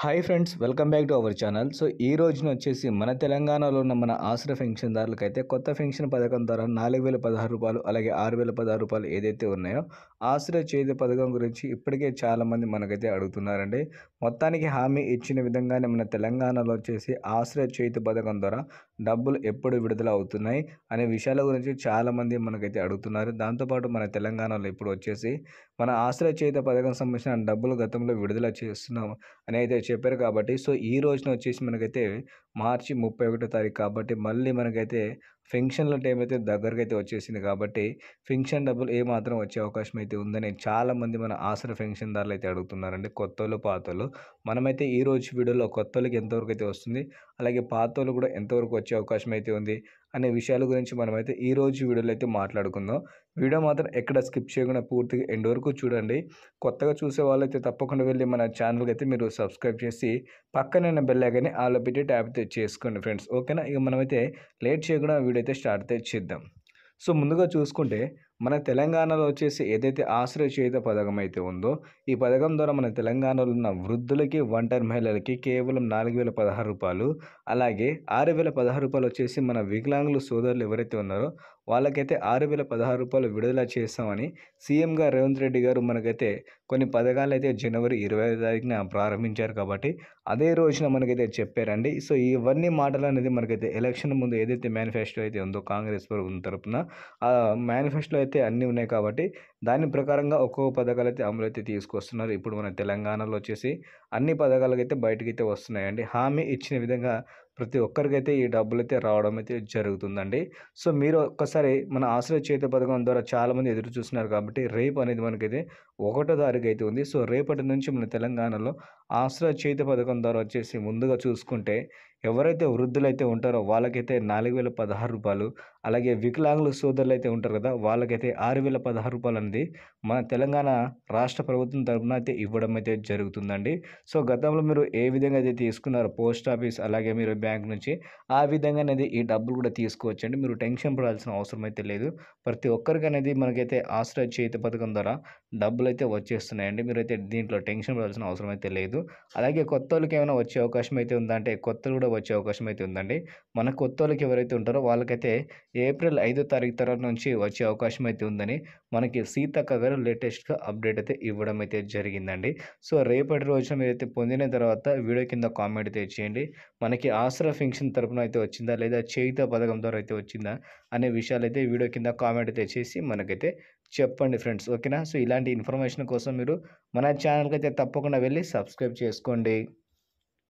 Hi friends, welcome back to our channel. So ఈ రోజున వచ్చేసి మన తెలంగాణలో ఉన్న మన ఆసరా పెన్షన్దారులకైతే కొత్త పెన్షన్ పథకం ద్వారా 4016 రూపాయలు అలాగే 6016 రూపాయలు ఏదైతే ఉన్నాయో ఆసరా చేతి పథకం గురించి ఇప్పటికే చాలామంది మనకైతే అడుగుతున్నారండి. మొత్తానికి హామీ ఇచ్చిన విధంగానే మన తెలంగాణలో వచ్చేసి ఆసరా చేతి పథకం ద్వారా డబ్బులు ఎప్పుడు విడుదల అవుతున్నాయి అనే విషయాల గురించి చాలామంది మనకైతే అడుగుతున్నారు. దాంతోపాటు మన తెలంగాణలో ఇప్పుడు వచ్చేసి మన ఆసరా చేతి పథకం సంబంధించిన డబ్బులు గతంలో విడుదల చేస్తున్నాం అని అయితే చెప్పారు. కాబట్టి సో ఈ రోజున వచ్చేసి మనకైతే మార్చి 31 తారీఖు కాబట్టి మళ్ళీ మనకైతే పెన్షన్ల టైం అయితే దగ్గరకైతే వచ్చేసింది. కాబట్టి పెన్షన్ డబ్బులు ఏమాత్రం వచ్చే అవకాశం అయితే ఉందని చాలామంది మన ఆసరా పెన్షన్దారులు అయితే అడుగుతున్నారండి. కొత్తోళ్ళు పాతోళ్ళు మనమైతే ఈ రోజు వీడియోలో కొత్తోళ్ళకి ఎంతవరకు అయితే వస్తుంది, అలాగే పాతోళ్ళు కూడా ఎంతవరకు వచ్చే అవకాశం అయితే ఉంది అనే విషయాల గురించి మనమైతే ఈ రోజు వీడియోలో అయితే మాట్లాడుకుందాం. వీడియో మాత్రం ఎక్కడ స్కిప్ చేయకుండా పూర్తిగా ఎండ్ వరకు చూడండి. కొత్తగా చూసే వాళ్ళైతే తప్పకుండా వెళ్ళి మన ఛానల్కి అయితే మీరు సబ్స్క్రైబ్ చేసి పక్కన బెల్ ఐకాన్ని ఆల్లో పెట్టి ట్యాప్ చేసుకోండి ఫ్రెండ్స్. ఓకేనా? ఇక మనమైతే లేట్ చేయకుండా వీడియో అయితే స్టార్ట్ అయితే చేద్దాం. సో ముందుగా చూసుకుంటే మన తెలంగాణలో వచ్చేసి ఏదైతే ఆసరా చేయుత పథకం అయితే ఉందో ఈ పథకం ద్వారా మన తెలంగాణలో ఉన్న వృద్ధులకి, ఒంటరి మహిళలకి కేవలం 4016 రూపాయలు, అలాగే 6016 రూపాయలు వచ్చేసి మన వికలాంగులు సోదరులు ఎవరైతే ఉన్నారో వాళ్ళకైతే 6016 రూపాయలు విడుదల చేస్తామని సీఎంగా రేవంత్ రెడ్డి గారు మనకైతే కొన్ని పథకాలు అయితే జనవరి 25 తారీఖున ప్రారంభించారు. కాబట్టి అదే రోజున మనకైతే చెప్పారండి. సో ఇవన్నీ మాటలు అనేది మనకైతే ఎలక్షన్ ముందు ఏదైతే మేనిఫెస్టో అయితే ఉందో కాంగ్రెస్ ప్రభుత్వం తరపున ఆ మేనిఫెస్టోలో అయితే అన్నీ ఉన్నాయి. కాబట్టి దాని ప్రకారంగా ఒక్కొక్క పథకాలు అయితే అమలు అయితే తీసుకొస్తున్నారు. ఇప్పుడు మన తెలంగాణలో వచ్చేసి అన్ని పథకాలకైతే బయటకైతే వస్తున్నాయండి. హామీ ఇచ్చిన విధంగా ప్రతి ఒక్కరికైతే ఈ డబ్బులు అయితే రావడం అయితే జరుగుతుందండి. సో మీరు ఒక్కసారి మన ఆసరా చేతి పథకం ద్వారా చాలామంది ఎదురు చూస్తున్నారు. కాబట్టి రేపు అనేది మనకైతే 1వ తారీఖు అయితే ఉంది. సో రేపటి నుంచి మన తెలంగాణలో ఆసరా చేతి పథకం ద్వారా వచ్చేసి ముందుగా చూసుకుంటే ఎవరైతే వృద్ధులైతే ఉంటారో వాళ్ళకైతే 4016 రూపాయలు, అలాగే వికలాంగుల సోదరులు అయితే ఉంటారు కదా వాళ్ళకైతే 6016 రూపాయలు అనేది మన తెలంగాణ రాష్ట్ర ప్రభుత్వం తరపున అయితే ఇవ్వడం అయితే జరుగుతుందండి. సో గతంలో మీరు ఏ విధంగా అయితే తీసుకున్నారో పోస్ట్ ఆఫీస్ అలాగే మీరు బ్యాంక్ నుంచి ఆ విధంగా అనేది ఈ డబ్బులు కూడా తీసుకోవచ్చండి. మీరు టెన్షన్ పడాల్సిన అవసరం అయితే లేదు. ప్రతి ఒక్కరికి అనేది మనకైతే ఆసరా చేతి పథకం ద్వారా డబ్బులు అయితే వచ్చేస్తున్నాయండి. మీరైతే దీంట్లో టెన్షన్ పడాల్సిన అవసరం అయితే లేదు. అలాగే కొత్త వాళ్ళకి ఏమైనా వచ్చే అవకాశం అయితే ఉందా అంటే కొత్తలు కూడా వచ్చే అవకాశం అయితే ఉందండి. మన కొత్త వాళ్ళకి ఎవరైతే ఉంటారో వాళ్ళకైతే ఏప్రిల్ 5వ తారీఖు తర్వాత నుంచి వచ్చే అవకాశం అయితే ఉందని మనకి సీతక్క గారు లేటెస్ట్గా అప్డేట్ అయితే ఇవ్వడం అయితే జరిగిందండి. సో రేపటి రోజున మీరైతే పొందిన తర్వాత వీడియో కింద కామెంట్ అయితే చేయండి. మనకి ఆసరా పెన్షన్ తరపున అయితే వచ్చిందా లేదా చేయుత పథకం ద్వారా అయితే వచ్చిందా అనే విషయాలు అయితే వీడియో కింద కామెంట్ అయితే చేసి మనకైతే చెప్పండి ఫ్రెండ్స్. ఓకేనా? సో ఇలాంటి ఇన్ఫర్మేషన్ కోసం మీరు మన ఛానల్కి అయితే తప్పకుండా వెళ్ళి సబ్స్క్రైబ్ చేసుకోండి.